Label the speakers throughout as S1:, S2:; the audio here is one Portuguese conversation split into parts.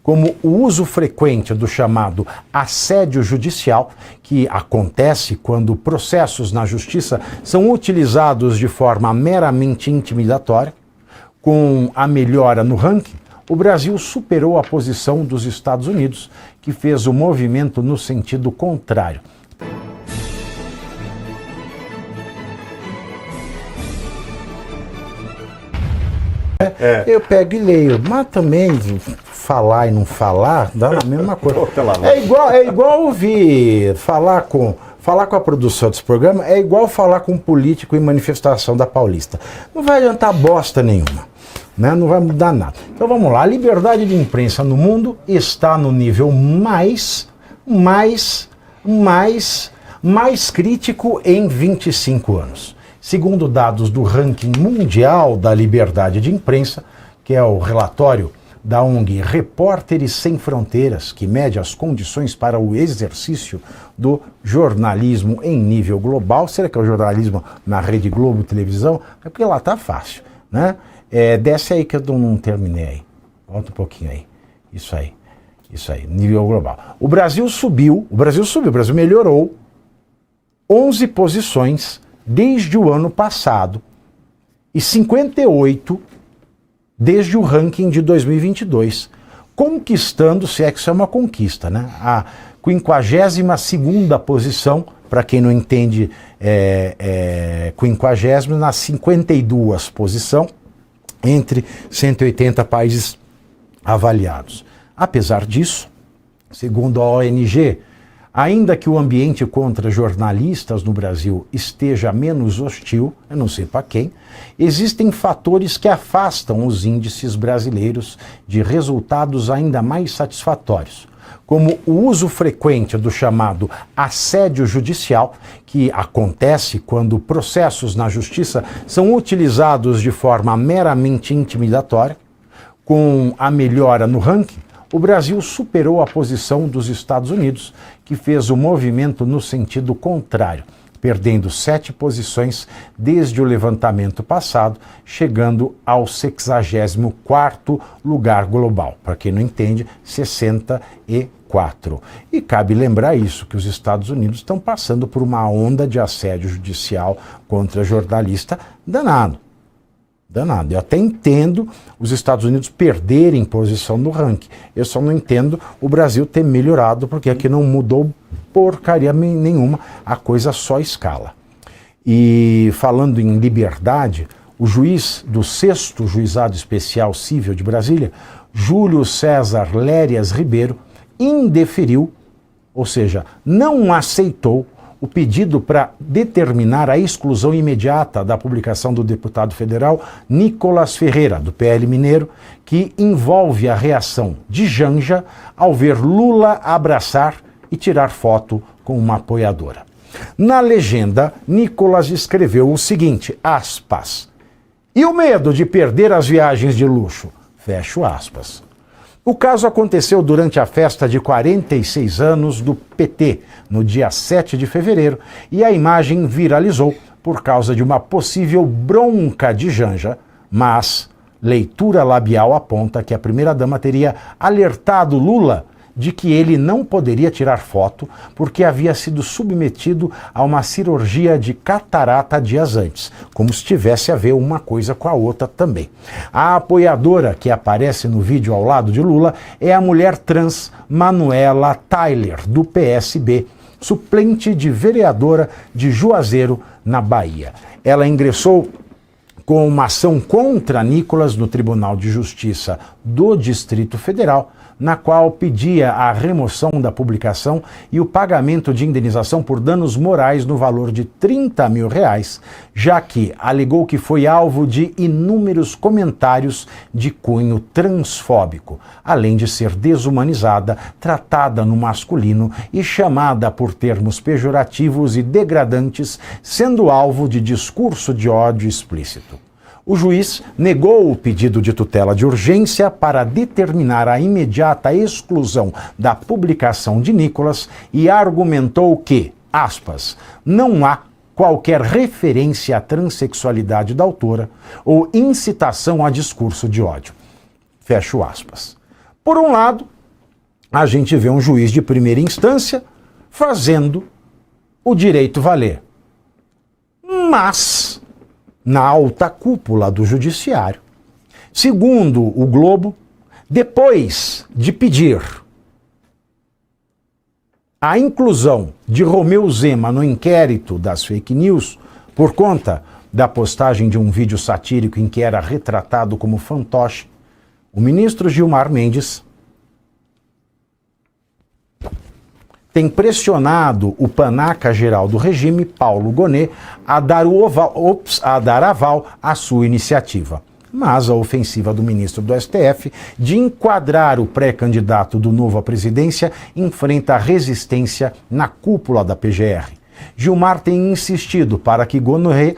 S1: como o uso frequente do chamado assédio judicial, que acontece quando processos na justiça são utilizados de forma meramente intimidatória. Com a melhora no ranking, o Brasil superou a posição dos Estados Unidos, que fez o movimento no sentido contrário. Eu pego e leio, mas também falar e não falar dá na mesma coisa. É igual ouvir falar com a produção desse programa, é igual falar com um político em manifestação da Paulista. Não vai adiantar bosta nenhuma, né? Não vai mudar nada. Então vamos lá, a liberdade de imprensa no mundo está no nível mais crítico em 25 anos. Segundo dados do ranking mundial da liberdade de imprensa, que é o relatório da ONG Repórteres Sem Fronteiras, que mede as condições para o exercício do jornalismo em nível global. Será que é o jornalismo na Rede Globo Televisão? É porque lá tá fácil, né? Desce aí que eu não terminei aí. Volta um pouquinho aí. Isso aí, nível global. O Brasil melhorou 11 posições desde o ano passado e 58 desde o ranking de 2022, conquistando, se é que isso é uma conquista, né? A 52ª posição, para quem não entende, 50ª, na 52ª posição, entre 180 países avaliados. Apesar disso, segundo a ONG, ainda que o ambiente contra jornalistas no Brasil esteja menos hostil, eu não sei para quem, existem fatores que afastam os índices brasileiros de resultados ainda mais satisfatórios, como o uso frequente do chamado assédio judicial, que acontece quando processos na justiça são utilizados de forma meramente intimidatória. Com a melhora no ranking, o Brasil superou a posição dos Estados Unidos, que fez o movimento no sentido contrário, perdendo 7 posições desde o levantamento passado, chegando ao 64º lugar global. Para quem não entende, 64. E cabe lembrar isso, que os Estados Unidos estão passando por uma onda de assédio judicial contra jornalista danado. Eu até entendo os Estados Unidos perderem posição no ranking. Eu só não entendo o Brasil ter melhorado, porque aqui não mudou porcaria nenhuma, a coisa só escala. E falando em liberdade, o juiz do 6º Juizado Especial Cível de Brasília, Júlio César Lérias Ribeiro, indeferiu, ou seja, não aceitou o pedido para determinar a exclusão imediata da publicação do deputado federal Nicolas Ferreira, do PL Mineiro, que envolve a reação de Janja ao ver Lula abraçar e tirar foto com uma apoiadora. Na legenda, Nicolas escreveu o seguinte, aspas, "E o medo de perder as viagens de luxo?" Fecho aspas. O caso aconteceu durante a festa de 46 anos do PT, no dia 7 de fevereiro, e a imagem viralizou por causa de uma possível bronca de Janja, mas leitura labial aponta que a primeira-dama teria alertado Lula de que ele não poderia tirar foto porque havia sido submetido a uma cirurgia de catarata dias antes, como se tivesse a ver uma coisa com a outra também. A apoiadora que aparece no vídeo ao lado de Lula é a mulher trans Manuela Tyler, do PSB, suplente de vereadora de Juazeiro, na Bahia. Ela ingressou com uma ação contra Nicolas no Tribunal de Justiça do Distrito Federal, na qual pedia a remoção da publicação e o pagamento de indenização por danos morais no valor de R$30 mil, já que alegou que foi alvo de inúmeros comentários de cunho transfóbico, além de ser desumanizada, tratada no masculino e chamada por termos pejorativos e degradantes, sendo alvo de discurso de ódio explícito. O juiz negou o pedido de tutela de urgência para determinar a imediata exclusão da publicação de Nicolas e argumentou que, aspas, não há qualquer referência à transexualidade da autora ou incitação a discurso de ódio. Fecho aspas. Por um lado, a gente vê um juiz de primeira instância fazendo o direito valer. Mas, na alta cúpula do judiciário, segundo o Globo, depois de pedir a inclusão de Romeu Zema no inquérito das fake news, por conta da postagem de um vídeo satírico em que era retratado como fantoche, o ministro Gilmar Mendes tem pressionado o panaca-geral do regime, Paulo Gonet, a dar aval à sua iniciativa. Mas a ofensiva do ministro do STF de enquadrar o pré-candidato do Novo à presidência enfrenta resistência na cúpula da PGR. Gilmar tem insistido para que Gonet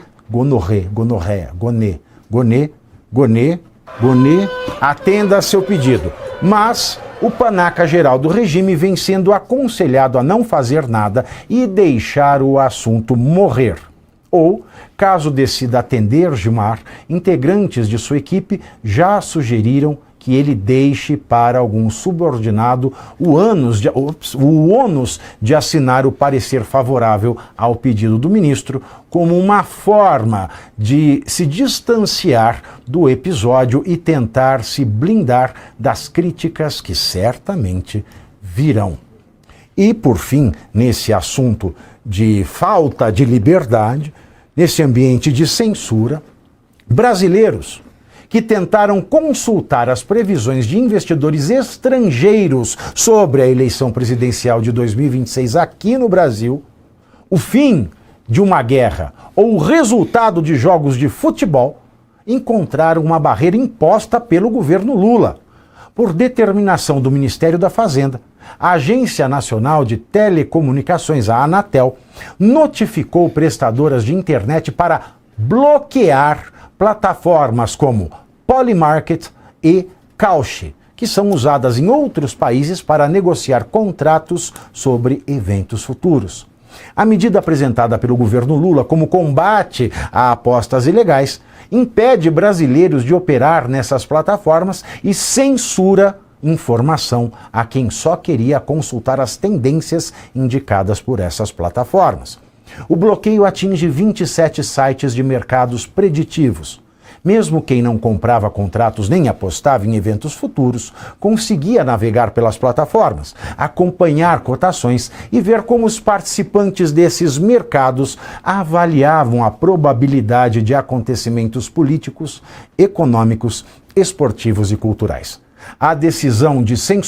S1: atenda a seu pedido, mas o panaca-geral do regime vem sendo aconselhado a não fazer nada e deixar o assunto morrer. Ou, caso decida atender Gilmar, integrantes de sua equipe já sugeriram que ele deixe para algum subordinado o ônus de assinar o parecer favorável ao pedido do ministro, como uma forma de se distanciar do episódio e tentar se blindar das críticas que certamente virão. E, por fim, nesse assunto de falta de liberdade, nesse ambiente de censura, brasileiros que tentaram consultar as previsões de investidores estrangeiros sobre a eleição presidencial de 2026 aqui no Brasil, o fim de uma guerra ou o resultado de jogos de futebol, encontraram uma barreira imposta pelo governo Lula. Por determinação do Ministério da Fazenda, a Agência Nacional de Telecomunicações, a Anatel, notificou prestadoras de internet para bloquear plataformas como Polymarket e Cauchy, que são usadas em outros países para negociar contratos sobre eventos futuros. A medida apresentada pelo governo Lula como combate a apostas ilegais impede brasileiros de operar nessas plataformas e censura informação a quem só queria consultar as tendências indicadas por essas plataformas. O bloqueio atinge 27 sites de mercados preditivos. Mesmo quem não comprava contratos nem apostava em eventos futuros, conseguia navegar pelas plataformas, acompanhar cotações e ver como os participantes desses mercados avaliavam a probabilidade de acontecimentos políticos, econômicos, esportivos e culturais. A decisão de censura